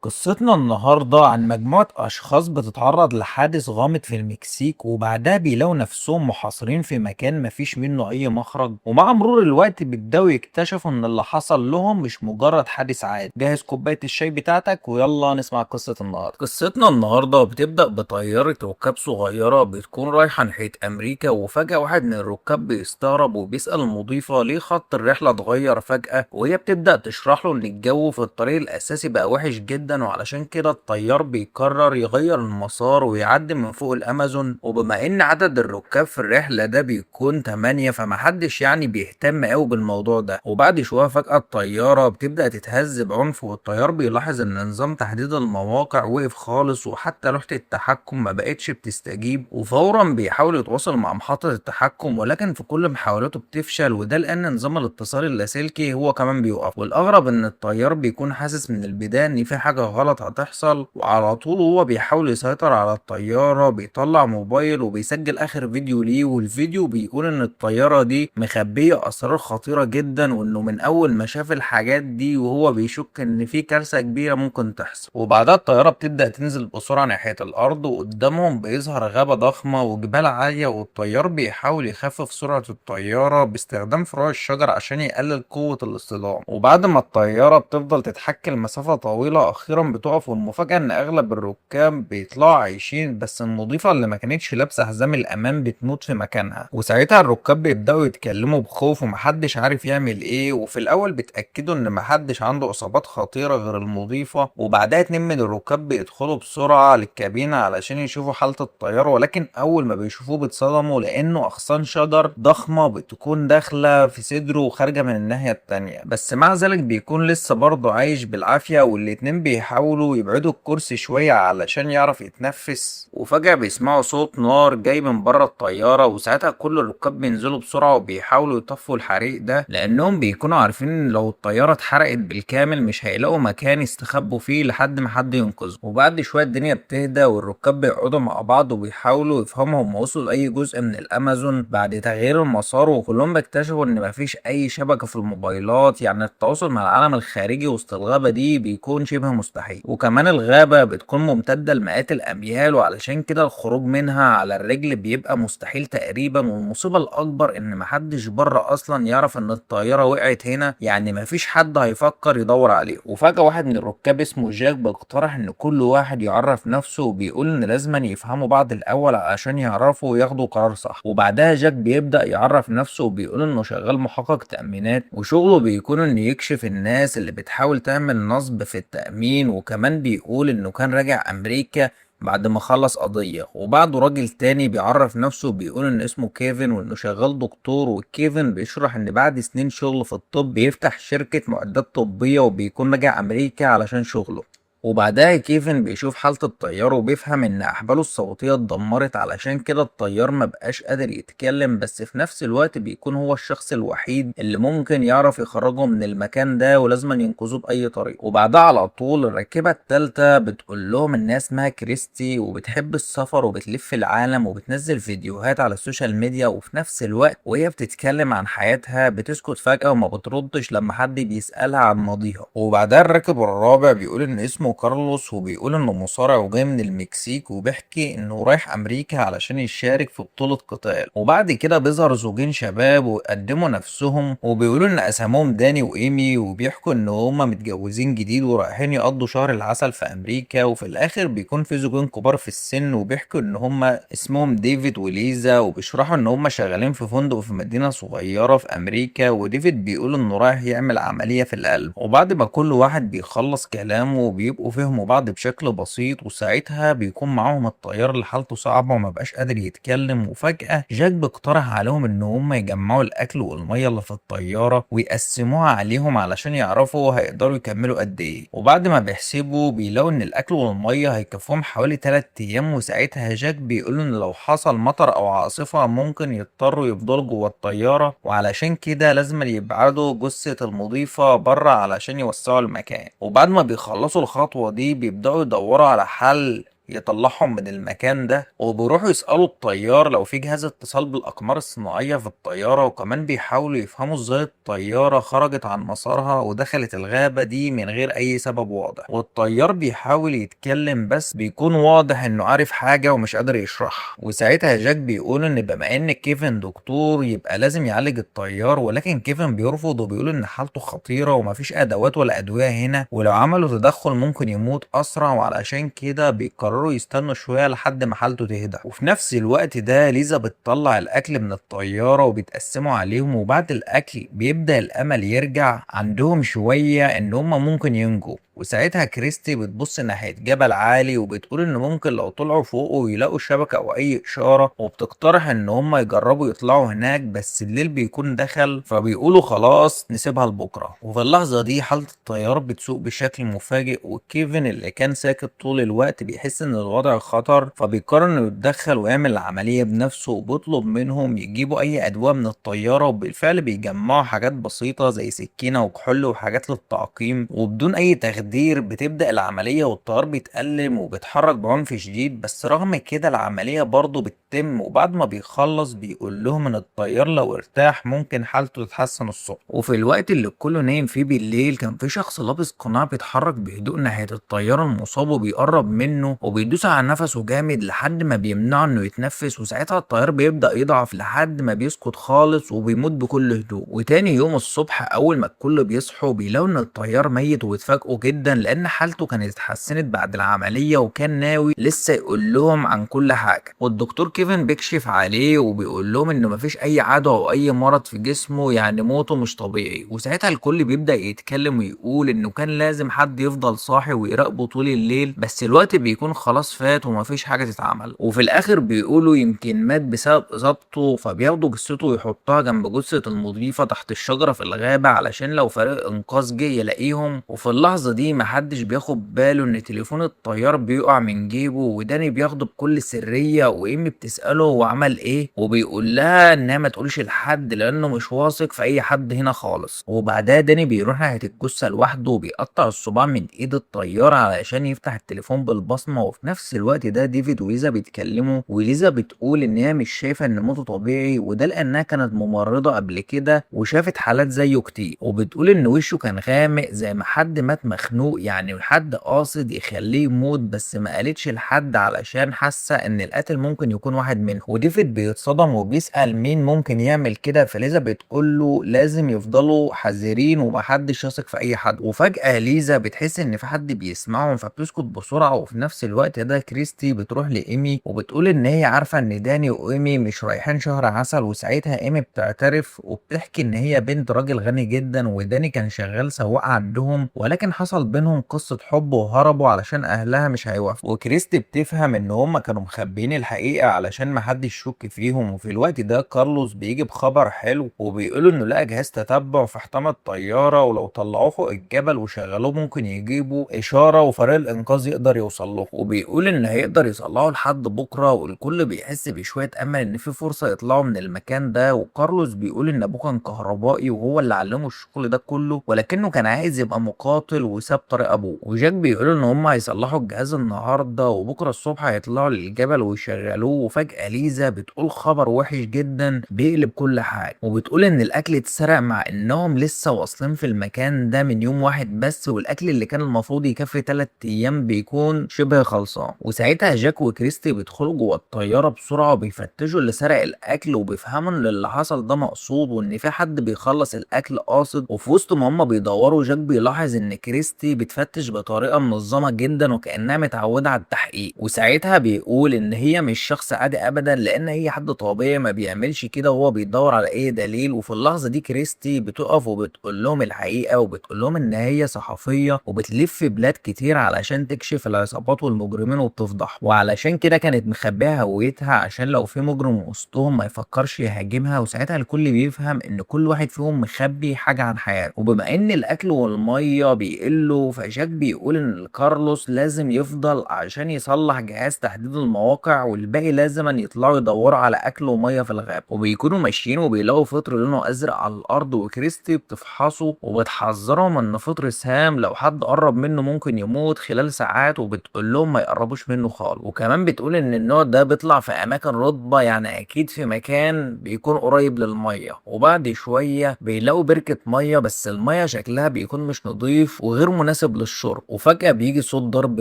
قصتنا النهاردة عن مجموعة أشخاص بتتعرض لحادث غامض في المكسيك وبعدها بيلاقوا نفسهم محاصرين في مكان مفيش منه أي مخرج، ومع مرور الوقت بيبدأوا يكتشفوا إن اللي حصل لهم مش مجرد حادث عادي. جهز كوباية الشاي بتاعتك ويلا نسمع قصة النهاردة. قصتنا النهاردة بتبدأ بطيارة ركاب صغيرة بتكون رايحة ناحية أمريكا، وفجأة واحد من الركاب بيستغرب وبيسأل المضيفة ليه خط الرحلة اتغير فجأة، وهي بتبدأ تشرح له إن الجو في الطريق الأساسي بقى وحش جدا، وعلشان كده الطيار بيقرر يغير المسار ويعدي من فوق الأمازون. وبما إن عدد الركاب في الرحلة ده بيكون 8 فمحدش يعني بيهتم أوي بالموضوع ده. وبعد شوية فجأة الطيارة بتبدأ تتهز بعنف، والطيار بيلاحظ إن نظام تحديد المواقع وقف خالص، وحتى لوحة التحكم ما بقتش بتستجيب. وفورا بيحاول يتواصل مع محطة التحكم، ولكن في كل محاولاته بتفشل، وده لأن نظام الاتصال اللاسلكي هو كمان بيوقف. والأغرب إن الطيار بيكون حاسس من البداية إن في حاجة غلط هتحصل، وعلى طول وهو بيحاول يسيطر على الطيارة بيطلع موبايل وبيسجل آخر فيديو ليه، والفيديو بيقول إن الطيارة دي مخبية أسرار خطيرة جدا، وإنه من أول ما شاف الحاجات دي وهو بيشك إن في كارثة كبيرة ممكن تحصل. وبعدها الطيارة بتبدأ تنزل بسرعة ناحية الأرض، وقدامهم بيظهر غابة ضخمة وجبال عالية، والطيار بيحاول يخفف سرعة الطيارة باستخدام فروع الشجر عشان يقلل قوة الاصطدام. وبعد ما الطيارة بتفضل تتحكم مسافة طويلة أخيرا بتقف، والمفاجأة إن أغلب الركاب بيطلعوا عايشين، بس المضيفة اللي ما كانتش لابسة حزام الأمان بتموت في مكانها. وساعتها الركاب بيبدأوا يتكلموا بخوف ومحدش عارف يعمل إيه، وفي الأول بيتأكدوا إن محدش عنده إصابات خطيرة غير المضيفة. وبعدها اتنين من الركاب بيدخلوا بسرعة للكابينة علشان يشوفوا حالة الطيارة، ولكن أول ما بيشوفوه بيتصدموا لأنه أغصان شجر ضخمة بتكون داخلة في صدره وخارجة من الناحية التانية، بس مع ذلك بيكون لسه برضه عايش بالعافية. والاتنين بيحاولوا يبعدوا الكرسي شوية علشان يعرف يتنفس، وفجأة بيسمعوا صوت نار جاي من بره الطيارة، وساعتها كل الركاب بينزلوا بسرعة وبيحاولوا يطفوا الحريق ده، لأنهم بيكونوا عارفين إن لو الطيارة اتحرقت بالكامل مش هيلاقوا مكان يستخبوا فيه لحد ما حد ينقذهم. وبعد شوية الدنيا بتهدى والركاب بيقعدوا مع بعض وبيحاولوا يفهموا هم وصلوا لأي جزء من الأمازون بعد تغيير المسار، وكلهم بيكتشفوا إن مفيش أي شبكة في الموبايلات، يعني التواصل مع العالم الخارجي وسط الغابة دي بيكون شبه مستحيل. وكمان الغابة بتكون ممتدة لمئات الأميال، وعلشان كده الخروج منها على الرجل بيبقى مستحيل تقريبا. والمصيبة الأكبر إن محدش بره أصلا يعرف إن الطيارة وقعت هنا، يعني مفيش حد هيفكر يدور عليه. وفجأة واحد من الركاب اسمه جاك بيقترح إن كل واحد يعرف نفسه، وبيقول إن لازم يفهموا بعض الأول عشان يعرفوا ياخدوا قرار صح. وبعدها جاك بيبدأ يعرف نفسه وبيقول إنه شغال محقق تأمينات، وشغله بيكون إنه يكشف الناس اللي بتحاول تعمل نصب في التأمين، وكمان بيقول إنه كان راجع أمريكا بعد ما خلص قضية. وبعده راجل تاني بيعرف نفسه بيقول ان اسمه كيفن وانه شغال دكتور، وكيفن بيشرح ان بعد سنين شغل في الطب بيفتح شركة معدات طبية وبيكون راجع امريكا علشان شغله. وبعدها كيفن بيشوف حالة الطيار وبيفهم ان احباله الصوتية اتدمرت، علشان كده الطيار مبقاش قادر يتكلم، بس في نفس الوقت بيكون هو الشخص الوحيد اللي ممكن يعرف يخرجه من المكان ده ولازم ينقذوه بأي طريقة. وبعدها على طول الراكبة التالتة بتقول لهم انها اسمها كريستي وبتحب السفر وبتلف العالم وبتنزل فيديوهات على السوشيال ميديا، وفي نفس الوقت وهي بتتكلم عن حياتها بتسكت فجأة وما بتردش لما حد بيسألها عن ماضيها. وبعدها الراكب الرابع بيقول ان اسمه كارلوس وبيقول انه مصارع وجاي من المكسيك، وبيحكي انه رايح امريكا علشان يشارك في بطولة قتال. وبعد كده بيظهر زوجين شباب ويقدموا نفسهم وبيقولوا ان اسامهم داني وايمي، وبيحكوا ان هما متجوزين جديد ورايحين يقضوا شهر العسل في امريكا. وفي الاخر بيكون في زوجين كبار في السن وبيحكوا ان هما اسمهم ديفيد وليزا، وبيشرحوا ان هما شغالين في فندق في مدينة صغيرة في امريكا، وديفيد بيقول انه رايح يعمل عملية في القلب. وبعد ما كل واحد بيخلص كلامه بيبقوا فهموا بعض بشكل بسيط، وساعتها بيكون معاهم الطيار اللي حالته صعبة ومبقاش قادر يتكلم. وفجأة جاك بيقترح عليهم ان هم يجمعوا الاكل والمية اللي في الطيارة ويقسموها عليهم علشان يعرفوا هيقدروا يكملوا قد ايه. وبعد ما بيحسبوا بيلاقوا ان الاكل والمية هيكفوهم حوالي 3 ايام، وساعتها جاك بيقول ان لو حصل مطر او عاصفة ممكن يضطروا يفضلوا جوه الطيارة، وعلشان كده لازم يبعدوا جثة المضيفة بره علشان يوسعوا المكان. وبعد ما بيخلصوا الخطوة دي بيبدأوا يدوروا على حل يطلعهم من المكان ده، وبيروحوا يسألوا الطيار لو في جهاز اتصال بالأقمار الصناعية في الطيارة، وكمان بيحاولوا يفهموا ازاي الطيارة خرجت عن مسارها ودخلت الغابة دي من غير أي سبب واضح. والطيار بيحاول يتكلم بس بيكون واضح إنه عارف حاجة ومش قادر يشرحها. وساعتها جاك بيقول إن بما إن كيفن دكتور يبقى لازم يعالج الطيار، ولكن كيفن بيرفض وبيقول إن حالته خطيرة ومفيش أدوات ولا أدوية هنا، ولو عملوا تدخل ممكن يموت أسرع، وعلشان كده بيقرروا يستنوا شوية لحد ما حالته تهدى. وفي نفس الوقت ده ليزا بتطلع الأكل من الطيارة وبتقسمه عليهم، وبعد الأكل بيبدأ الأمل يرجع عندهم شوية إن هما ممكن ينجوا. وساعتها كريستي بتبص ناحية جبل عالي وبتقول إن ممكن لو طلعوا فوقه ويلاقوا شبكة أو أي إشارة، وبتقترح إن هما يجربوا يطلعوا هناك، بس الليل بيكون دخل فبيقولوا خلاص نسيبها لبكرة. وفي اللحظة دي حالة الطيار بتسوق بشكل مفاجئ، وكيفن اللي كان ساكت طول الوقت بيحس إن الوضع خطر، فبيقرر إنه يتدخل ويعمل العملية بنفسه، وبيطلب منهم يجيبوا أي أدوية من الطيارة. وبالفعل بيجمعوا حاجات بسيطة زي سكينة وكحول وحاجات للتعقيم، وبدون أي تخدير بتبدأ العملية. والطيار بيتألم وبيتحرك بعنف شديد، بس رغم كده العملية برضه بتتم. وبعد ما بيخلص بيقول لهم إن الطيار لو ارتاح ممكن حالته تتحسن الصبح. وفي الوقت اللي كله نايم فيه بالليل كان في شخص لابس قناع بيتحرك بهدوء ناحية الطيار المصاب وبيقرب منه وبيدوس على نفسه جامد لحد ما بيمنعه إنه يتنفس. وساعتها الطيار بيبدأ يضعف لحد ما بيسكت خالص وبيموت بكل هدوء. وتاني يوم الصبح أول ما الكل بيصحوا بيلاقوا إن الطيار ميت، وبيتفاجئوا جدا لأن حالته كانت اتحسنت بعد العملية، وكان ناوي لسه يقول لهم عن كل حاجة. والدكتور كيفن بيكشف عليه وبيقول لهم إنه مفيش أي عدوى أو أي مرض في جسمه، يعني موته مش طبيعي. وساعتها الكل بيبدأ يتكلم ويقول إنه كان لازم حد يفضل صاحي ويراقبه طول الليل، بس الوقت بيكون خلاص فات ومفيش حاجة تتعمل. وفي الآخر بيقولوا يمكن مات بسبب إصابته، فبياخدوا جثته ويحطوها جنب جثة المضيفة تحت الشجرة في الغابة علشان لو فريق إنقاذ جه يلاقيهم. وفي اللحظة دي محدش بياخد باله إن تليفون الطيار بيقع من جيبه، وداني بياخده بكل سرية. وإيمي بتسأله هو عمل إيه، وبيقول لها إنها ما تقولش لحد لأنه مش واثق في أي حد هنا خالص. وبعدها داني بيروح ناحية الجثة لوحده وبيقطع الصباع من إيد الطيار علشان يفتح التليفون بالبصمة. وفي نفس الوقت ده ديفيد وليزا بيتكلموا، وليزا بتقول إن هي مش شايفة إن موته طبيعي، وده لأنها كانت ممرضة قبل كده وشافت حالات زيه كتير. وبتقول إن وشه كان غامق زي ما حد مات مخنوق، يعني حد قاصد يخليه يموت، بس ما قالتش لحد علشان حاسة إن القاتل ممكن يكون واحد منهم. وديفيد بيتصدم وبيسأل مين ممكن يعمل كده، فليزا بتقول له لازم يفضلوا حذرين ومحدش يثق في أي حد. وفجأة ليزا بتحس إن في حد بيسمعهم فبتسكت بسرعة. وفي نفس الوقت ده كريستي بتروح لإيمي وبتقول إن هي عارفة إن داني وإيمي مش رايحين شهر عسل. وساعتها إيمي بتعترف وبتحكي إن هي بنت راجل غني جدا، وداني كان شغال سواق عندهم، ولكن حصل بينهم قصة حب وهربوا علشان أهلها مش هيوافقوا. وكريستي بتفهم إن هما كانوا مخبيين الحقيقة علشان محدش يشك فيهم. وفي الوقت ده كارلوس بيجي بخبر حلو وبيقولوا إنه لقى جهاز تتبع في حطام الطيارة، ولو طلعوه فوق الجبل وشغلوه ممكن يجيبوا إشارة وفريق الإنقاذ يقدر يوصل له. وبيقول إن هيقدر يصلحه لحد بكرة، والكل بيحس بشوية أمل إن في فرصة يطلعوا من المكان ده. وكارلوس بيقول إن أبوه كان كهربائي وهو اللي علمه الشغل ده كله، ولكنه كان عايز يبقى مقاتل وساب طريق أبوه. وجاك بيقول إن هم هيصلحوا الجهاز النهاردة وبكرة الصبح هيطلعوا للجبل ويشغلوه. وفجأة ليزا بتقول خبر وحش جدا بيقلب كل حاجة، وبتقول إن الأكل اتسرق مع إنهم لسه واصلين في المكان ده من يوم واحد بس، والأكل اللي كان المفروض يكفي 3 أيام بيكون شبه خلصان. وساعتها جاك وكريستي بيدخلوا جوه الطيارة بسرعة وبيفتشوا اللي سرق الأكل، وبيفهموا إن اللي حصل ده مقصود وإن في حد بيخلص الأكل قاصد. وفي وسط ما هما بيدوروا جاك بيلاحظ إن كريستي بتفتش بطريقة منظمة جدا وكأنها متعودة على التحقيق. وساعتها بيقول إن هي مش شخص عادي أبدا، لأن هي حد طبيعي ما بيعملش كده وهو بيدور على أي دليل. وفي اللحظة دي كريستي بتقف وبتقول لهم الحقيقة، وبتقول لهم إن هي صحفية وبتلف بلاد كتير علشان تكشف العصابات والمجرمين وبتفضح، وعلشان كده كانت مخبية هويتها عشان لو في مجرم وسطهم ما يفكرش يهاجمها. وساعتها الكل بيفهم إن كل واحد فيهم مخبي حاجة عن حياته. وبما إن الأكل والمية بيقلوا فجاك بيقول إن كارلوس لازم يفضل عشان يصلح جهاز تحديد المواقع، والباقي لازم يطلعوا يدوروا على أكل ومية في الغابة. وبيكونوا ماشيين وبيلاقوا فطر لونه أزرق على الأرض، وكريستي بتفحصه وبتحذرهم إن فطر سام لو حد قرب منه ممكن يموت خلال ساعات، وبتقول لهم ما يقربوش منه خالص. وكمان بتقول ان النوع ده بيطلع في اماكن رطبة، يعني اكيد في مكان بيكون قريب للمية، وبعد شوية بيلاقوا بركة مية بس المية شكلها بيكون مش نظيف وغير مناسب للشرب، وفجأة بيجي صوت ضرب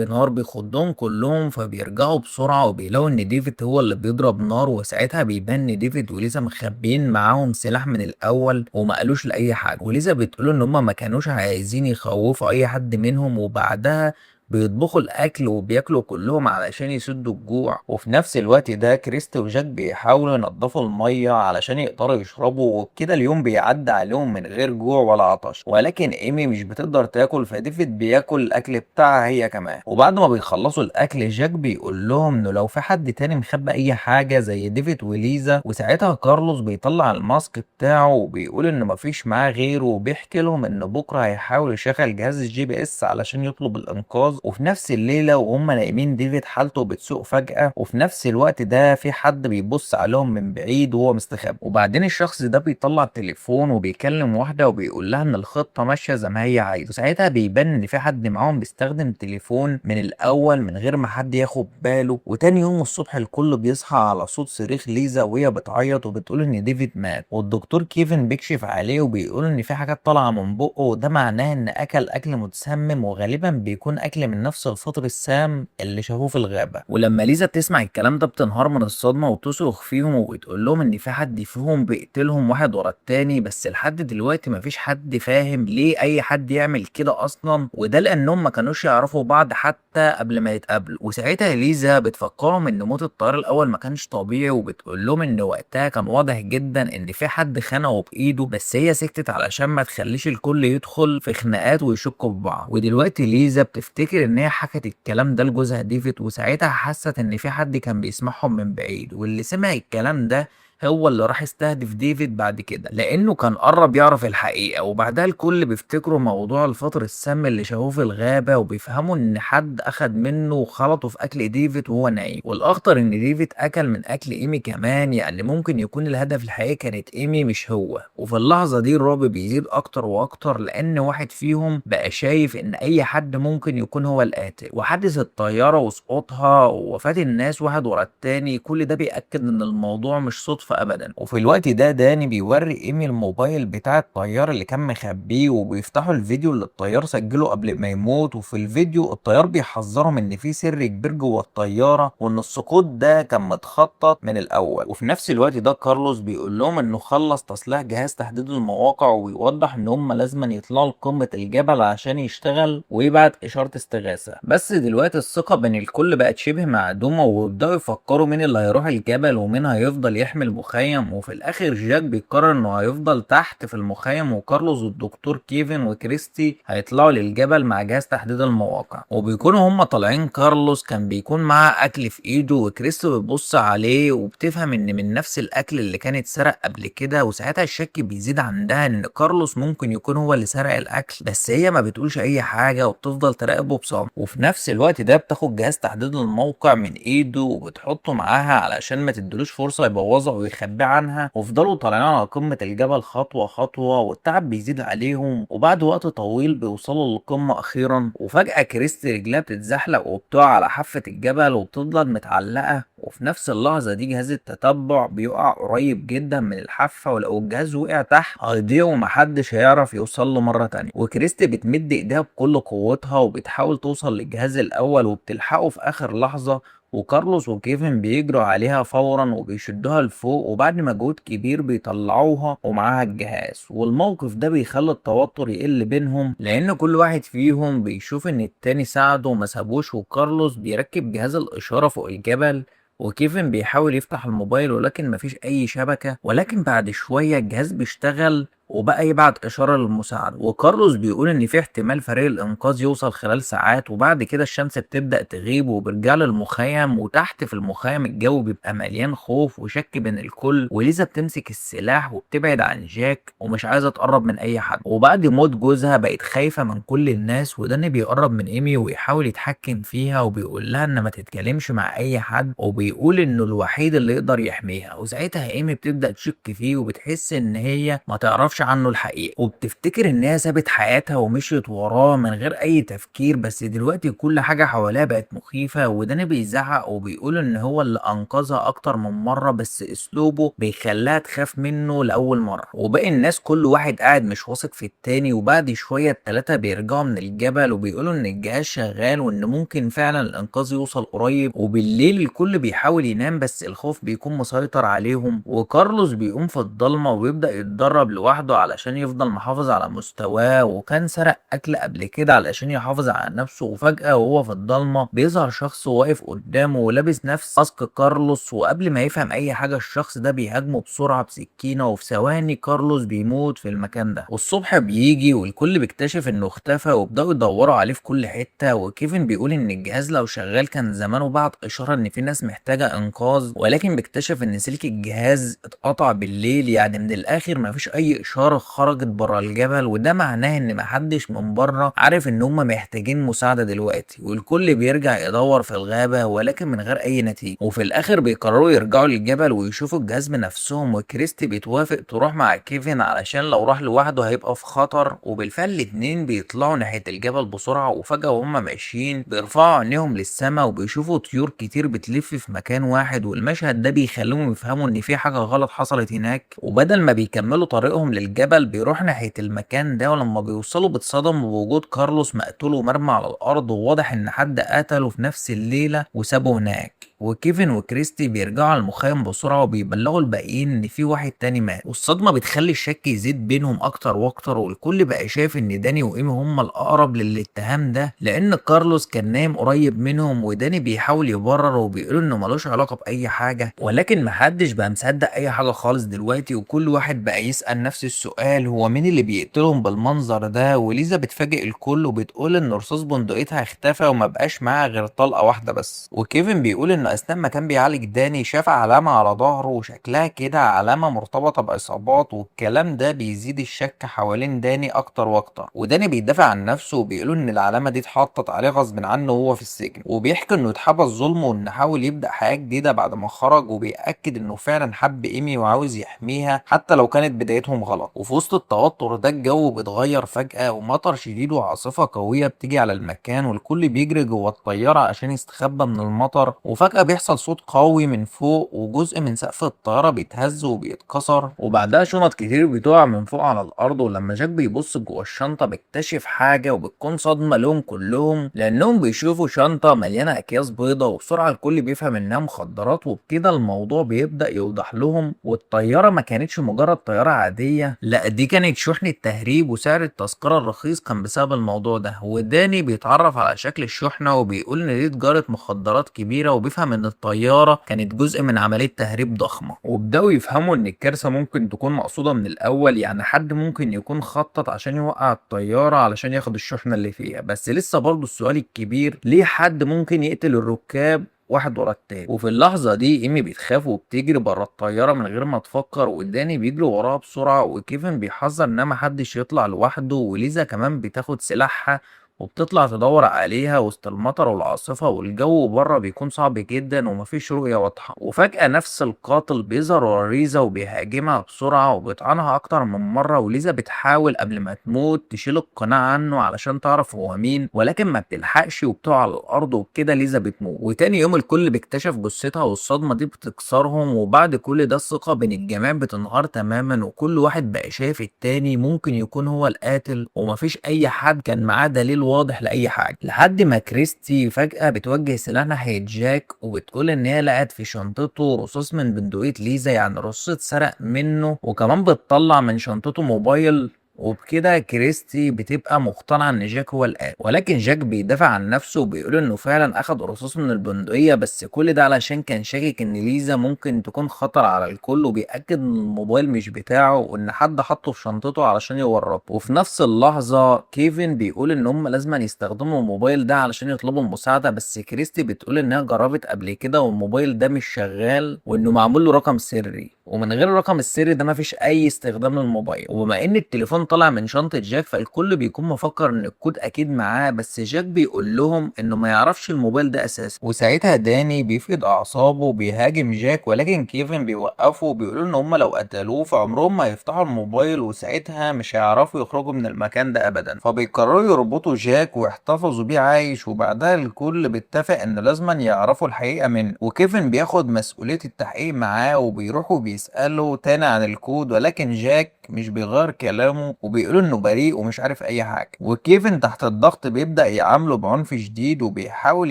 نار بيخضهم كلهم، فبيرجعوا بسرعة وبيلاقوا ان ديفيد هو اللي بيضرب نار. وساعتها بيبان ان ديفيد وليزا مخبيين معاهم سلاح من الاول وما قالوش لاي حد، وليزا بتقول ان هما ما كانوش عايزين يخوفوا اي حد منهم. وبعدها بيطبخوا الاكل وبياكلوا كلهم علشان يسدوا الجوع. وفي نفس الوقت ده كريست وجاك بيحاولوا ينضفوا الميه علشان يقدروا يشربوا، وبكده اليوم بيعدي عليهم من غير جوع ولا عطش. ولكن ايمي مش بتقدر تاكل، فديفيد بياكل الاكل بتاعها هي كمان. وبعد ما بيخلصوا الاكل جاك بيقول لهم انه لو في حد تاني مخبى اي حاجه زي ديفيد وليزا. وساعتها كارلوس بيطلع الماسك بتاعه وبيقول انه مفيش معاه غيره، وبيحكي لهم ان بكره هيحاول يشغل جهاز الجي بي اس علشان يطلب الانقاذ. وفي نفس الليله وهم نايمين ديفيد حالته بتسوء فجاه، وفي نفس الوقت ده في حد بيبص عليهم من بعيد وهو مستخبي. وبعدين الشخص ده بيطلع التليفون وبيكلم واحده وبيقول لها ان الخطه ماشيه زي ما هي عايزه. وساعتها بيبان ان في حد معاهم بيستخدم تليفون من الاول من غير ما حد ياخد باله. وتاني يوم الصبح الكل بيصحى على صوت صريخ ليزا وهي بتعيط وبتقول ان ديفيد مات. والدكتور كيفن بيكشف عليه وبيقول ان في حاجات طالعه من بقه، وده معناه ان اكل متسمم، وغالبا بيكون اكل من نفس الفطر السام اللي شافوه في الغابه. ولما ليزا بتسمع الكلام ده بتنهار من الصدمه وتصرخ فيهم وبتقول لهم ان في حد فيهم بيقتلهم واحد ورا التاني، بس لحد دلوقتي مفيش حد فاهم ليه اي حد يعمل كده اصلا، وده لانهم ما كانوش يعرفوا بعض حتى قبل ما يتقابلوا. وساعتها ليزا بتفكرهم ان موت الطيار الاول ما كانش طبيعي، وبتقول لهم ان وقتها كان واضح جدا ان في حد خنقه بايده، بس هي سكتت علشان ما تخليش الكل يدخل في خناقات ويشكوا في بعض. ودلوقتي ليزا بتفتكر ان هي حكت الكلام ده لجوزها ديفيد، وساعتها حست ان في حد كان بيسمعهم من بعيد، واللي سمع الكلام ده هو اللي راح يستهدف ديفيد بعد كده لانه كان قرب يعرف الحقيقه. وبعدها الكل بيفتكروا موضوع الفطر السام اللي شافوه في الغابه، وبيفهموا ان حد اخد منه وخلطه في اكل ديفيد وهو نايم. والاخطر ان ديفيد اكل من اكل ايمي كمان، يعني ممكن يكون الهدف الحقيقي كانت ايمي مش هو. وفي اللحظه دي الرعب بيزيد اكتر واكتر، لان واحد فيهم بقى شايف ان اي حد ممكن يكون هو القاتل. وحادث الطياره وسقوطها ووفاه الناس واحد ورا التاني كل ده بيأكد ان الموضوع مش صدفة ابدا. وفي الوقت ده داني بيوري ايمي الموبايل بتاع الطيار اللي كان مخبيه، وبيفتحوا الفيديو اللي الطيار سجله قبل ما يموت. وفي الفيديو الطيار بيحذرهم ان في سر كبير جوه الطيارة، وان السقوط ده كان متخطط من الاول. وفي نفس الوقت ده كارلوس بيقول لهم انه خلص تصليح جهاز تحديد المواقع، وبيوضح ان هم لازم يطلعوا لقمة الجبل عشان يشتغل ويبعت اشارة استغاثة. بس دلوقتي الثقة بين الكل بقت شبه معدومة، ويبدأوا يفكروا مين اللي هيروح الجبل ومين هيفضل يحمي المخيم. وفي الآخر جاك بيقرر إنه هيفضل تحت في المخيم، وكارلوس والدكتور كيفن وكريستي هيطلعوا للجبل مع جهاز تحديد المواقع. وبيكونوا هما طالعين كارلوس كان بيكون معاه أكل في إيده، وكريستي بتبص عليه وبتفهم إن من نفس الأكل اللي كان اتسرق قبل كده. وساعتها الشك بيزيد عندها إن كارلوس ممكن يكون هو اللي سرق الأكل، بس هي ما بتقولش أي حاجة وبتفضل تراقبه بصمت. وفي نفس الوقت ده بتاخد جهاز تحديد الموقع من ايده وبتحطه معاها علشان ما تدلوش فرصة يبوظه ويخبيه عنها. وفضلوا طالعين على قمة الجبل خطوة خطوة، والتعب بيزيد عليهم، وبعد وقت طويل بيوصلوا للقمة أخيرا. وفجأة كريستي رجلها بتتزحلق وبتقع على حافة الجبل وبتفضل متعلقة. وفي نفس اللحظة دي جهاز التتبع بيقع قريب جدا من الحافة، ولو الجهاز وقع تحت هيضيع ومحدش هيعرف يوصل له مرة تانية. وكريستي بتمد ايديها بكل قوتها وبتحاول توصل للجهاز الأول وبتلحقه في آخر لحظة، وكارلوس وكيفن بيجروا عليها فورا وبيشدوها لفوق، وبعد مجهود كبير بيطلعوها ومعاها الجهاز. والموقف ده بيخلي التوتر يقل بينهم، لان كل واحد فيهم بيشوف ان التاني ساعده وما سابوش. وكارلوس بيركب جهاز الإشارة فوق الجبل، وكيفن بيحاول يفتح الموبايل ولكن مفيش اي شبكة. ولكن بعد شوية الجهاز بيشتغل وبقى يبعت اشاره للمساعده. وكارلوس بيقول ان في احتمال فريق الانقاذ يوصل خلال ساعات، وبعد كده الشمس بتبدا تغيب وبيرجع للمخيم. وتحت في المخيم الجو بيبقى مليان خوف وشك بين الكل، وليزا بتمسك السلاح وبتبعد عن جاك ومش عايزه تقرب من اي حد. وبعد موت جوزها بقت خايفه من كل الناس، وداني بيقرب من ايمي ويحاول يتحكم فيها وبيقول لها ان ما تتكلمش مع اي حد، وبيقول انه الوحيد اللي يقدر يحميها. وساعتها ايمي بتبدا تشك فيه وبتحس ان هي ما تعرفش تعرفش عنه الحقيقة، وبتفتكر ان هي سابت حياتها ومشيت وراه من غير اي تفكير. بس دلوقتي كل حاجة حواليها بقت مخيفة، وداني بيزعق وبيقول ان هو اللي انقذها اكتر من مرة، بس اسلوبه بيخليها تخاف منه لاول مرة. وباقي الناس كل واحد قاعد مش واثق في التاني، وبعد شوية التلاتة بيرجعوا من الجبل وبيقولوا ان الجهاز شغال وان ممكن فعلا الانقاذ يوصل قريب. وبالليل الكل بيحاول ينام بس الخوف بيكون مسيطر عليهم، وكارلوس بيقوم في الضلمة وبيبدأ يتدرب لوحده علشان يفضل محافظ على مستواه، وكان سرق أكل قبل كده علشان يحافظ على نفسه. وفجأة وهو في الضلمة بيظهر شخص واقف قدامه ولابس نفس ماسك كارلوس، وقبل ما يفهم أي حاجة الشخص ده بيهاجمه بسرعة بسكينة، وفي ثواني كارلوس بيموت في المكان ده. والصبح بيجي والكل بيكتشف إنه اختفى، وبدأوا يدوروا عليه في كل حتة. وكيفن بيقول إن الجهاز لو شغال كان زمانه بعت إشارة إن في ناس محتاجة إنقاذ، ولكن بيكتشف إن سلك الجهاز اتقطع بالليل. يعني من الآخر مفيش أي إشارة خرجت بره الجبل، وده معناه إن محدش من بره عارف إن هما محتاجين مساعدة دلوقتي. والكل بيرجع يدور في الغابة ولكن من غير أي نتيجة. وفي الآخر بيقرروا يرجعوا للجبل ويشوفوا الجهاز بنفسهم، وكريستي بتوافق تروح مع كيفن علشان لو راح لوحده هيبقى في خطر. وبالفعل الاتنين بيطلعوا ناحية الجبل بسرعة، وفجأة وهما ماشيين بيرفعوا عينيهم للسما وبيشوفوا طيور كتير بتلف في مكان واحد. والمشهد ده بيخليهم يفهموا ان في حاجة غلط حصلت هناك، وبدل ما بيكملوا طريقهم للجبل بيروح ناحية المكان ده. ولما بيوصلوا بيتصدموا بوجود كارلوس مقتول ومرمى على الارض، وواضح ان حد قتله في نفس الليلة وسابه هناك. وكيفن وكريستي بيرجعوا على المخيم بسرعة وبيبلغوا الباقيين ان في واحد تاني مات، والصدمة بتخلي الشك يزيد بينهم اكتر واكتر. والكل بقى شايف ان داني وايمي هما الاقرب للاتهام ده، لان كارلوس كان نايم قريب منهم. وداني بيحاول يبرر وبيقول انه ملوش علاقة باي حاجة، ولكن محدش بقى مصدق اي حاجة خالص دلوقتي. وكل واحد بقى يسأل نفس السؤال، هو مين اللي بيقتلهم بالمنظر ده؟ وليزا بتفاجئ الكل وبتقول ان رصاص بندقيتها اختفى وما بقاش معاها غير طلقة واحدة بس. وكيفن بيقول انه اثناء ما كان بيعالج داني شاف علامة على ظهره، وشكلها كده علامة مرتبطة باصابات. والكلام ده بيزيد الشك حوالين داني اكتر واكتر. وداني بيدافع عن نفسه وبيقولوا ان العلامة دي اتحطت عليه غصب عنه وهو في السجن، وبيحكي انه اتحبس ظلم وان حاول يبدأ حياة جديدة بعد ما خرج. وبيأكد انه فعلا حب ايمي وعاوز يحميها حتى لو كانت بدايتهم غلط. وفي وسط التوتر ده الجو بيتغير فجأة، ومطر شديد وعاصفة قوية بتيجي على المكان، والكل بيجري جوه الطيارة عشان يستخبى من المطر. وفجأة بيحصل صوت قوي من فوق، وجزء من سقف الطيارة بيتهز وبيتكسر، وبعدها شنط كتير بتقع من فوق على الأرض. ولما جاك بيبص جوه الشنطة بيكتشف حاجة، وبتكون صدمة لهم كلهم لأنهم بيشوفوا شنطة مليانة أكياس بيضة. وبسرعة الكل بيفهم إنها مخدرات، وبكده الموضوع بيبدأ يوضح لهم. والطيارة ما كانتش مجرد طيارة عادية، لا دي كانت شحنة تهريب، وسعر التذكرة الرخيص كان بسبب الموضوع ده. وداني بيتعرف على شكل الشحنة وبيقول إن دي تجارة مخدرات كبيرة، وبيفهم إن الطيارة كانت جزء من عملية تهريب ضخمة. وبدأوا يفهموا إن الكارثة ممكن تكون مقصودة من الأول، يعني حد ممكن يكون خطط عشان يوقع الطيارة علشان ياخد الشحنة اللي فيها. بس لسه برضه السؤال الكبير، ليه حد ممكن يقتل الركاب واحد ورا التاني؟ وفي اللحظة دي ايمي بتخاف وبتجري بره الطيارة من غير ما تفكر، وداني بيجري وراها بسرعة، وكيفن بيحذر ان محدش يطلع لوحده. وليزا كمان بتاخد سلاحها وبتطلع تدور عليها وسط المطر والعاصفة، والجو بره بيكون صعب جدا ومفيش رؤية واضحة. وفجأة نفس القاتل بيظهر ورا ليزا وبيهاجمها بسرعة وبيطعنها أكتر من مرة. وليزا بتحاول قبل ما تموت تشيل القناع عنه علشان تعرف هو مين، ولكن ما بتلحقش وبتقع على الأرض، وبكده ليزا بتموت. وتاني يوم الكل بيكتشف جثتها، والصدمة دي بتكسرهم. وبعد كل ده الثقة بين الجميع بتنهار تماما، وكل واحد بقى شايف التاني ممكن يكون هو القاتل، ومفيش أي حد كان معاه دليل واضح لأي حاجة. لحد ما كريستي فجأة بتوجه سلاح ناحية جاك وبتقول إن هي لقت في شنطته رصاص من بندقية ليزا، يعني رصاص اتسرق منه. وكمان بتطلع من شنطته موبايل، وبكده كريستي بتبقى مقتنعة ان جاك هو القاتل. ولكن جاك بيدافع عن نفسه وبيقول انه فعلا اخد رصاص من البندقية، بس كل ده علشان كان شاكك ان ليزا ممكن تكون خطر على الكل، وبيأكد ان الموبايل مش بتاعه وان حد حطه في شنطته علشان يورطه. وفي نفس اللحظة كيفن بيقول ان هم لازم يستخدموا الموبايل ده علشان يطلبوا المساعدة، بس كريستي بتقول انها جربت قبل كده والموبايل ده مش شغال وانه معمول له رقم سري. ومن غير الرقم السري ده مفيش اي استخدام للموبايل. وبما ان التليفون طالع من شنطة جاك فالكل بيكون مفكر ان الكود اكيد معاه، بس جاك بيقول لهم انه ما يعرفش الموبايل ده اساسا. وساعتها داني بيفقد اعصابه وبيهاجم جاك، ولكن كيفن بيوقفه وبيقولوا ان هم لو قتلوه فعمرهم ما يفتحوا الموبايل، وساعتها مش هيعرفوا يخرجوا من المكان ده ابدا. فبيقرروا يربطوا جاك ويحتفظوا بيه عايش، وبعدها الكل بيتفق ان لازما يعرفوا الحقيقة منه. وكيفن بياخد مسؤولية التحقيق معاه وبيروحوا بيسأله تاني عن الكود، ولكن جاك مش بيغير كلامه وبيقول انه بريء ومش عارف اي حاجة. وكيفن تحت الضغط بيبدأ يعامله بعنف شديد وبيحاول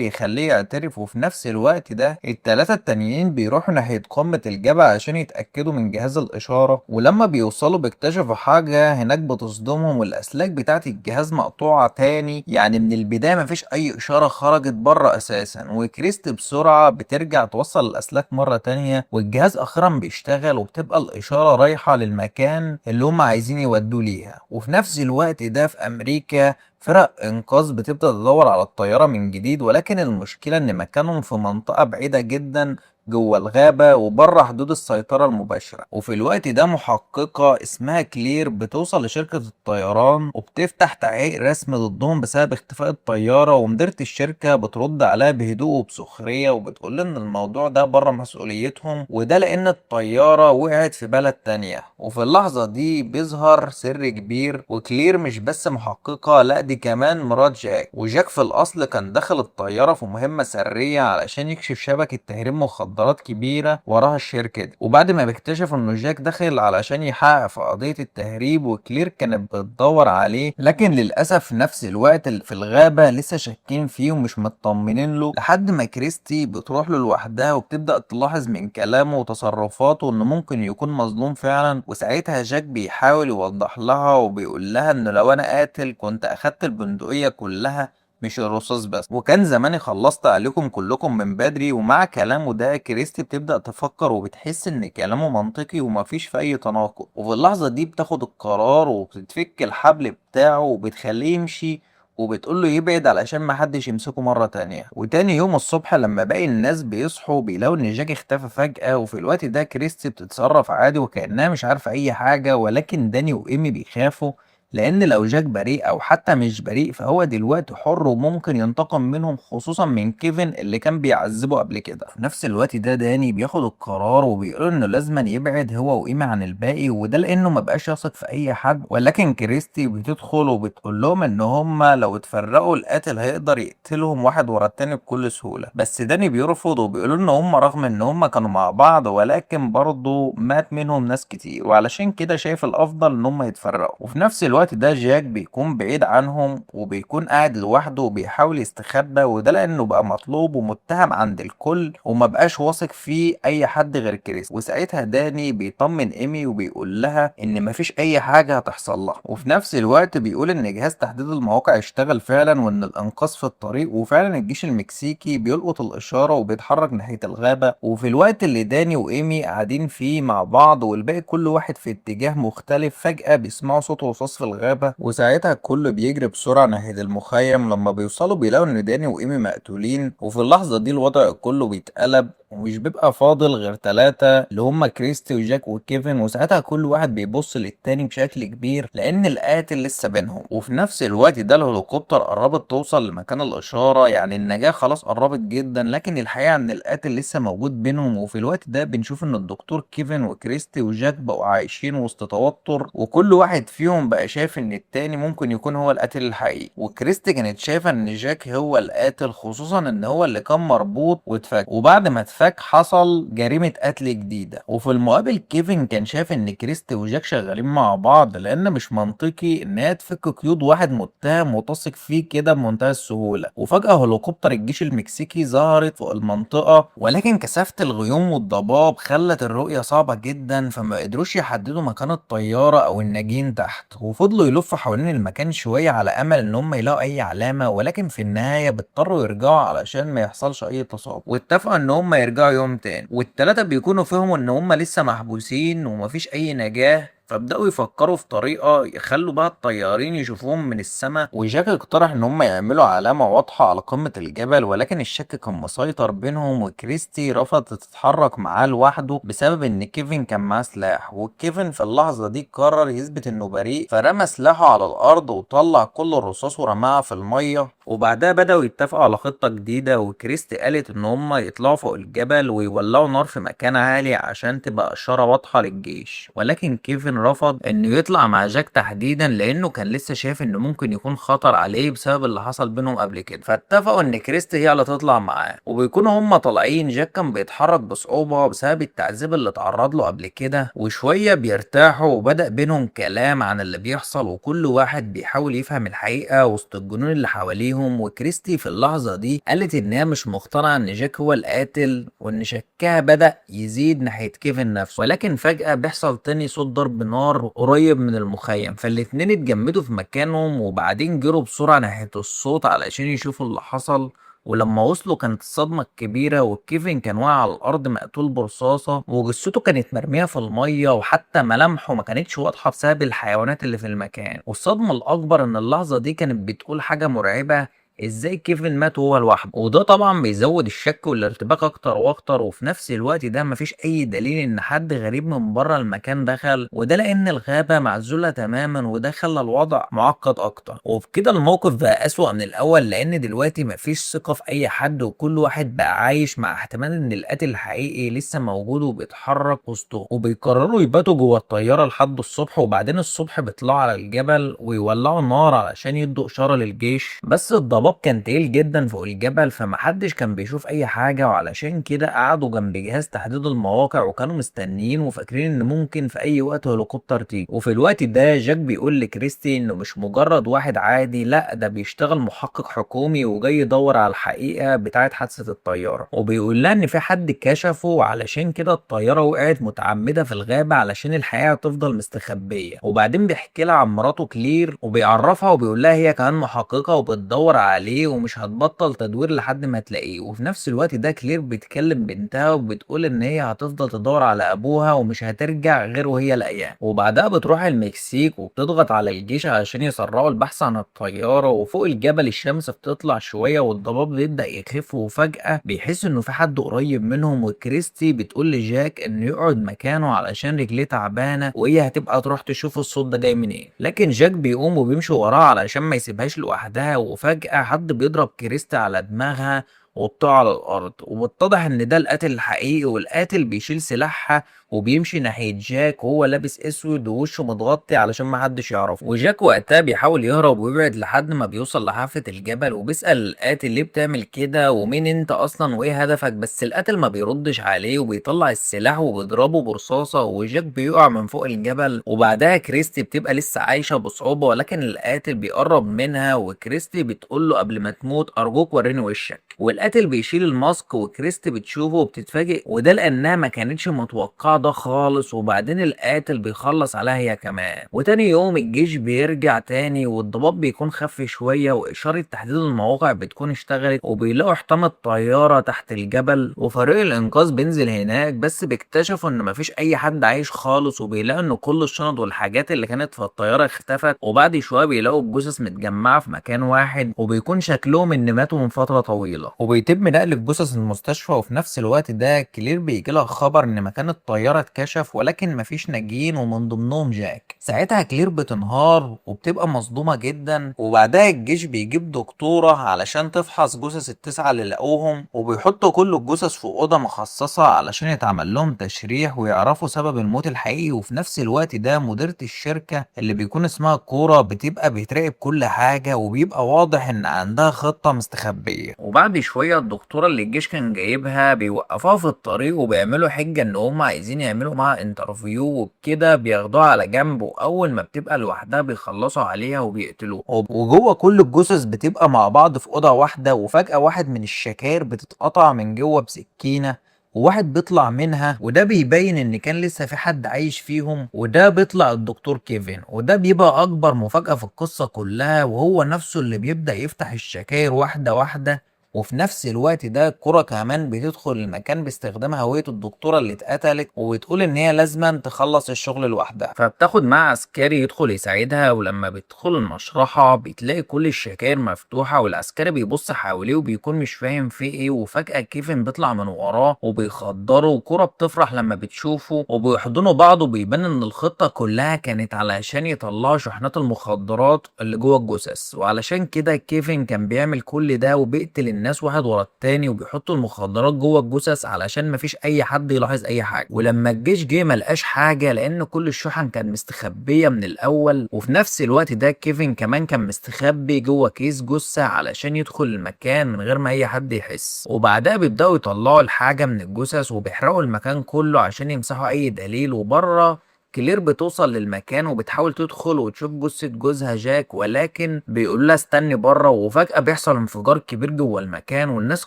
يخليه يعترف. وفي نفس الوقت ده التلاتة التانيين بيروحوا ناحية قمة الجبل عشان يتأكدوا من جهاز الإشارة، ولما بيوصلوا بيكتشفوا حاجة هناك بتصدمهم، والأسلاك بتاعت الجهاز مقطوعة تاني. يعني من البداية مفيش أي إشارة خرجت بره أساسا. وكريست بسرعة بترجع توصل الأسلاك مرة تانية، والجهاز أخيرا بيشتغل وبتبقى الإشارة رايحة للمكان اللي هم عايزين يودوا ليها. وفي نفس الوقت ده في أمريكا فرق إنقاذ بتبدأ تدور على الطيارة من جديد، ولكن المشكلة إن مكانهم في منطقة بعيدة جدا جوه الغابة وبره حدود السيطرة المباشرة. وفي الوقت ده محققة اسمها كلير بتوصل لشركة الطيران وبتفتح تحقيق رسمي ضدهم بسبب اختفاء الطيارة، ومديرة الشركة بترد عليها بهدوء وبسخرية وبتقول ان الموضوع ده بره مسؤوليتهم، وده لان الطيارة وقعت في بلد تانية. وفي اللحظة دي بيظهر سر كبير، وكلير مش بس محققة، لا دي كمان مرات جاك. وجاك في الاصل كان داخل الطيارة في مهمة سرية علشان يكشف شبكة تهريب مخدرات كبيرة وراها الشركة دي. وبعد ما بيكتشف انه جاك داخل علشان يحقق في قضية التهريب وكلير كانت بتدور عليه، لكن للأسف في نفس الوقت اللي في الغابة لسه شاكين فيه ومش مطمنين له، لحد ما كريستي بتروح له لوحدها وبتبدأ تلاحظ من كلامه وتصرفاته انه ممكن يكون مظلوم فعلا. وساعتها جاك بيحاول يوضح لها وبيقول لها انه لو انا قاتل كنت اخدت البندقية كلها مش الرصاص بس، وكان زماني خلصت عليكم كلكم من بدري. ومع كلامه ده كريستي بتبدأ تفكر وبتحس ان كلامه منطقي ومفيش في اي تناقض. وفي اللحظة دي بتاخد القرار وبتتفك الحبل بتاعه وبتخليه يمشي وبتقول له يبعد علشان محدش يمسكه مرة تانية. وتاني يوم الصبح لما باقي الناس بيصحوا بيلاقوا ان جاك اختفى فجأة. وفي الوقت ده كريستي بتتصرف عادي وكأنها مش عارفة اي حاجة، ولكن داني وإيمي بيخافوا لان لو جاك بريء او حتى مش بريء فهو دلوقتي حر وممكن ينتقم منهم، خصوصا من كيفن اللي كان بيعذبه قبل كده. في نفس الوقت ده داني بياخد القرار وبيقول انه لازما يبعد هو وإيمي عن الباقي، وده لانه مبقاش يثق في اي حد. ولكن كريستي بتدخل وبتقول لهم ان هما لو اتفرقوا القاتل هيقدر يقتلهم واحد ورا التاني بكل سهولة. بس داني بيرفض وبيقولوا ان هما رغم ان هما كانوا مع بعض ولكن برضه مات منهم ناس كتير، وعلشان كده شايف الافضل ان هما يتفرقوا. وفي نفس الوقت ده جاك بيكون بعيد عنهم وبيكون قاعد لوحده وبيحاول يستخبى، وده لانه بقى مطلوب ومتهم عند الكل ومبقاش واثق فيه اي حد غير كريس. وساعتها داني بيطمن ايمي وبيقول لها ان مفيش اي حاجة هتحصل لها. وفي نفس الوقت بيقول ان جهاز تحديد المواقع اشتغل فعلا وان الانقاذ في الطريق، وفعلا الجيش المكسيكي بيلقط الاشارة وبيتحرك ناحية الغابة. وفي الوقت اللي داني وايمي قاعدين فيه مع بعض والباقي كل واحد في اتجاه مختلف، فجأة بيسمعوا صوت رصاص في الغابة، وساعتها الكل بيجري بسرعة ناحية المخيم. لما بيوصلوا بيلاقوا ان داني وايمي مقتولين، وفي اللحظة دي الوضع كله بيتقلب ومش بيبقى فاضل غير ثلاثة اللي هما كريستي وجاك وكيفن. وساعتها كل واحد بيبص للتاني بشكل كبير لأن القاتل لسه بينهم. وفي نفس الوقت ده الهليكوبتر قربت توصل لمكان الإشارة، يعني النجاة خلاص قربت جدا، لكن الحقيقة إن القاتل لسه موجود بينهم. وفي الوقت ده بنشوف إن الدكتور كيفن وكريستي وجاك بقوا عايشين وسط توتر، وكل واحد فيهم بقى شايف إن التاني ممكن يكون هو القاتل الحقيقي. وكريستي كانت شايفة إن جاك هو القاتل، خصوصا إن هو اللي كان مربوط واتفك، وبعد ما اتفك حصل جريمة قتل جديدة. وفي المقابل كيفن كان شايف ان كريستي وجاك شغالين مع بعض لان مش منطقي ان هي تفك قيود واحد متهم وتثق فيه كده بمنتهى السهولة. وفجأة هليكوبتر الجيش المكسيكي ظهرت فوق المنطقة، ولكن كثافة الغيوم والضباب خلت الرؤية صعبة جدا، فما قدروش يحددوا مكان الطيارة او الناجين تحت. وفضلوا يلفوا حوالين المكان شوية على امل ان هم يلاقوا اي علامة، ولكن في النهاية بيضطروا يرجعوا علشان ما يحصلش اي تصادم. واتفقوا ان هم يرجعوا يوم تاني، والتلاتة بيكونوا فيهم ان هم لسه محبوسين ومفيش اي نجاة فبدأوا يفكروا في طريقة يخلوا بقى الطيارين يشوفوهم من السماء، وجاك اقترح ان هم يعملوا علامة واضحة على قمة الجبل، ولكن الشك كان مسيطر بينهم، وكريستي رفضت تتحرك معاه لوحده بسبب ان كيفن كان معاه سلاح. وكيفن في اللحظة دي قرر يثبت انه بريء، فرمى سلاحه على الارض وطلع كل الرصاص ورماها في المية. وبعدها بدأوا يتفقوا على خطة جديدة، وكريستي قالت ان هم يطلعوا فوق الجبل ويولعوا نار في مكان عالي عشان تبقى اشارة واضحة للجيش، ولكن كيفن رفض انه يطلع مع جاك تحديدا لانه كان لسه شايف انه ممكن يكون خطر عليه بسبب اللي حصل بينهم قبل كده. فاتفقوا ان كريستي هي اللي تطلع معاه، وبيكونوا هم طالعين جاك كان بيتحرك بصعوبة بسبب التعذيب اللي اتعرض له قبل كده، وشوية بيرتاحوا وبدأ بينهم كلام عن اللي بيحصل، وكل واحد بيحاول يفهم الحقيقة وسط الجنون اللي حواليهم. وكريستي في اللحظة دي قالت انها مش مقتنعة ان جاك هو القاتل، وان شكها بدأ يزيد ناحية كيفن نفسه. ولكن فجأة بيحصل تاني صوت ضرب نار قريب من المخيم، فالاتنين اتجمدوا في مكانهم وبعدين جروا بسرعة ناحية الصوت علشان يشوفوا اللي حصل. ولما وصلوا كانت الصدمة الكبيرة، وكيفن كان واقع على الأرض مقتول برصاصة، وجثته كانت مرمية في المية، وحتى ملامحه ما كانتش واضحة بسبب الحيوانات اللي في المكان. والصدمة الأكبر إن اللحظة دي كانت بتقول حاجة مرعبة: ازاي كيفن مات وهو لوحده؟ وده طبعا بيزود الشك والارتباك اكتر واكتر، وفي نفس الوقت ده مفيش اي دليل ان حد غريب من بره المكان دخل، وده لان الغابة معزولة تماما، وده خلى الوضع معقد اكتر. وبكده الموقف بقى اسوأ من الاول، لان دلوقتي مفيش ثقة في اي حد، وكل واحد بقى عايش مع احتمال ان القاتل الحقيقي لسه موجود وبيتحرك وسطه. وبيقرروا يباتوا جوه الطيارة لحد الصبح، وبعدين الصبح بيطلعوا على الجبل ويولعوا النار علشان يدوا اشارة للجيش. بس الضباب كان تقيل جدا فوق الجبل، فمحدش كان بيشوف اي حاجة، وعلشان كده قعدوا جنب جهاز تحديد المواقع وكانوا مستنيين وفاكرين ان ممكن في اي وقت هليكوبتر تيجي. وفي الوقت ده جاك بيقول لكريستي انه مش مجرد واحد عادي، لا ده بيشتغل محقق حكومي وجاي يدور على الحقيقة بتاعت حادثة الطيارة، وبيقول لها ان في حد كشفه، وعلشان كده الطيارة وقعت متعمدة في الغابة علشان الحقيقة تفضل مستخبية. وبعدين بيحكي لها عن مراته كلير، وبيعرفها وبيقول لها هي كمان محققة وبتدور عليه ومش هتبطل تدوير لحد ما تلاقيه. وفي نفس الوقت ده كلير بتكلم بنتها وبتقول ان هي هتفضل تدور على ابوها ومش هترجع غير وهي لاقياه. وبعدها بتروح المكسيك وبتضغط على الجيش علشان يسرعوا البحث عن الطيارة. وفوق الجبل الشمس بتطلع شوية والضباب بيبدأ يخف، وفجأة بيحس انه في حد قريب منهم، وكريستي بتقول لجاك انه يقعد مكانه علشان رجليه تعبانة وهي هتبقى تروح تشوف الصوت ده جاي منين. لكن جاك بيقوم وبيمشي وراها علشان ما يسيبهاش لوحدها، وفجأة حد بيضرب كريستا على دماغها وبتقع على الأرض، وبتتضح إن ده القاتل الحقيقي. والقاتل بيشيل سلاحها وبيمشي ناحية جاك وهو لابس أسود ووشه متغطي علشان محدش يعرفه. وجاك وقتها بيحاول يهرب ويبعد لحد ما بيوصل لحافة الجبل، وبيسأل القاتل ليه بتعمل كده ومين أنت أصلا وإيه هدفك، بس القاتل ما بيردش عليه وبيطلع السلاح وبيضربه برصاصة، وجاك بيقع من فوق الجبل. وبعدها كريستي بتبقى لسه عايشة بصعوبة، ولكن القاتل بيقرب منها، وكريستي بتقول له قبل ما تموت أرجوك وريني وشك. والقاتل بيشيل الماسك وكريستي بتشوفه وبتتفاجئ، وده لأنها ما كانتش متوقعة ده خالص. وبعدين القاتل بيخلص عليها هي كمان. وتاني يوم الجيش بيرجع تاني، والضباب بيكون خف شوية، وإشارة تحديد المواقع بتكون اشتغلت، وبيلاقوا حطام الطيارة تحت الجبل. وفريق الإنقاذ بينزل هناك، بس بيكتشفوا إن مفيش أي حد عايش خالص، وبيلاقوا إن كل الشنط والحاجات اللي كانت في الطيارة اختفت. وبعد شوية بيلاقوا الجثث متجمعة في مكان واحد، وبيكون شكلهم إن ماتوا من فترة طويلة، وبيتم نقل الجثث المستشفى. وفي نفس الوقت ده كلير بيجيلها خبر إن مكان الطيارة اتكشف ولكن مفيش ناجين ومن ضمنهم جاك. ساعتها كلير بتنهار وبتبقى مصدومة جدا، وبعدها الجيش بيجيب دكتورة علشان تفحص جثث التسعة اللي لقوهم، وبيحطوا كل الجثث في أوضة مخصصة علشان يتعمل لهم تشريح ويعرفوا سبب الموت الحقيقي. وفي نفس الوقت ده مديرة الشركة اللي بيكون اسمها كورة بتبقى بتراقب كل حاجة، وبيبقى واضح إن عندها خطة مستخبية. وبعد شوية الدكتورة اللي الجيش كان جايبها بيوقفوها في الطريق وبيعملوا حجة إن هم عايزين يعملوا معاها انترفيو، وبكده بياخدوها على جنب، وأول ما بتبقى لوحدها بيخلصوا عليها وبيقتلوها. وجوه كل الجثث بتبقى مع بعض في أوضة واحدة، وفجأة واحد من الشكاير بتتقطع من جوه بسكينة، وواحد بيطلع منها، وده بيبين ان كان لسه في حد عايش فيهم، وده بيطلع الدكتور كيفن. وده بيبقى اكبر مفاجأة في القصة كلها، وهو نفسه اللي بيبدأ يفتح الشكاير واحدة واحدة وفي نفس الوقت ده كرة كمان بتدخل المكان باستخدام هوية الدكتورة اللي اتقتلت، وبتقول ان هي لازما تخلص الشغل لوحدها، فبتاخد معاها عسكري يدخل يساعدها. ولما بتدخل المشرحة بتلاقي كل الشكاير مفتوحة، والعسكري بيبص حواليه وبيكون مش فاهم في ايه، وفجأة كيفن بيطلع من وراه وبيخدره، وكرة بتفرح لما بتشوفه وبيحضنوا بعض، وبيبان ان الخطة كلها كانت علشان يطلعوا شحنات المخدرات اللي جوه الجثث. وعلشان كده كيفن كان بيعمل كل ده وبيقتل الناس واحد ورا التاني، وبيحطوا المخدرات جوه الجثث علشان مفيش اي حد يلاحظ اي حاجة. ولما الجيش جه ملقاش حاجة لان كل الشحن كان مستخبية من الاول. وفي نفس الوقت ده كيفن كمان كان مستخبي جوه كيس جثة علشان يدخل المكان من غير ما اي حد يحس. وبعدها بيبدأوا يطلعوا الحاجة من الجثث وبيحرقوا المكان كله عشان يمسحوا اي دليل. وبره كلير بتوصل للمكان وبتحاول تدخل وتشوف جثة جوزها جاك، ولكن بيقول لها استني بره. وفجأة بيحصل انفجار كبير جوه المكان، والناس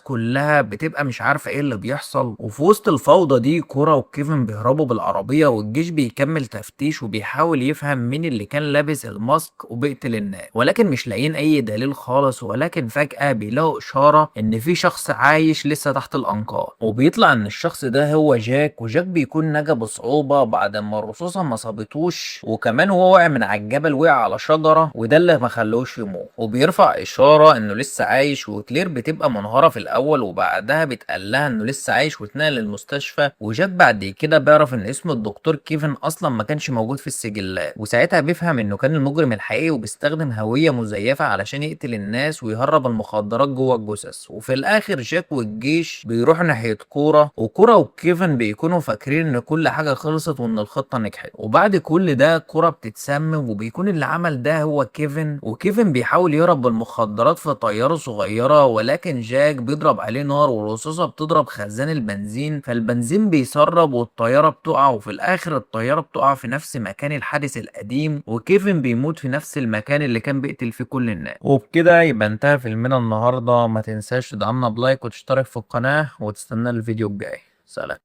كلها بتبقى مش عارفة ايه اللي بيحصل. وفي وسط الفوضى دي كورا وكيفن بيهربوا بالعربية، والجيش بيكمل تفتيش وبيحاول يفهم مين اللي كان لابس الماسك وبيقتل الناس، ولكن مش لاقيين اي دليل خالص. ولكن فجأة بيلاقوا اشارة ان في شخص عايش لسه تحت الانقاض، وبيطلع ان الشخص ده هو جاك. وجاك بيكون نجا بصعوبة بعد ما الرصاصة ما صابتوش، وكمان وهو واقع من على الجبل وقع على شجرة، وده اللي ما خلوش يموت. وبيرفع اشارة انه لسه عايش، وكلير بتبقى منهارة في الاول وبعدها بيتقال لها انه لسه عايش واتنقل للمستشفى. وجاك بعد كده بيعرف ان اسم الدكتور كيفن اصلا ما كانش موجود في السجلات، وساعتها بيفهم انه كان المجرم الحقيقي وبيستخدم هوية مزيفة علشان يقتل الناس ويهرب المخدرات جوه الجثث. وفي الاخر جاك والجيش بيروحوا ناحية كورة، وكورة وكيفن بيكونوا فاكرين ان كل حاجة خلصت وان الخطة نجحت. وبعد كل ده كورة بتتسمم، وبيكون اللي عمل ده هو كيفن. وكيفن بيحاول يهرب بالمخدرات في طيارة صغيرة، ولكن جاك بيضرب عليه نار والرصاصة بتضرب خزان البنزين، فالبنزين بيسرب والطيارة بتقع. وفي الاخر الطيارة بتقع في نفس مكان الحادث القديم، وكيفن بيموت في نفس المكان اللي كان بيقتل فيه كل الناس. وبكده يبقى انتهى فيلمنا النهارده. ما تنساش تدعمنا بلايك وتشترك في القناة وتستنى الفيديو الجاي. سلام.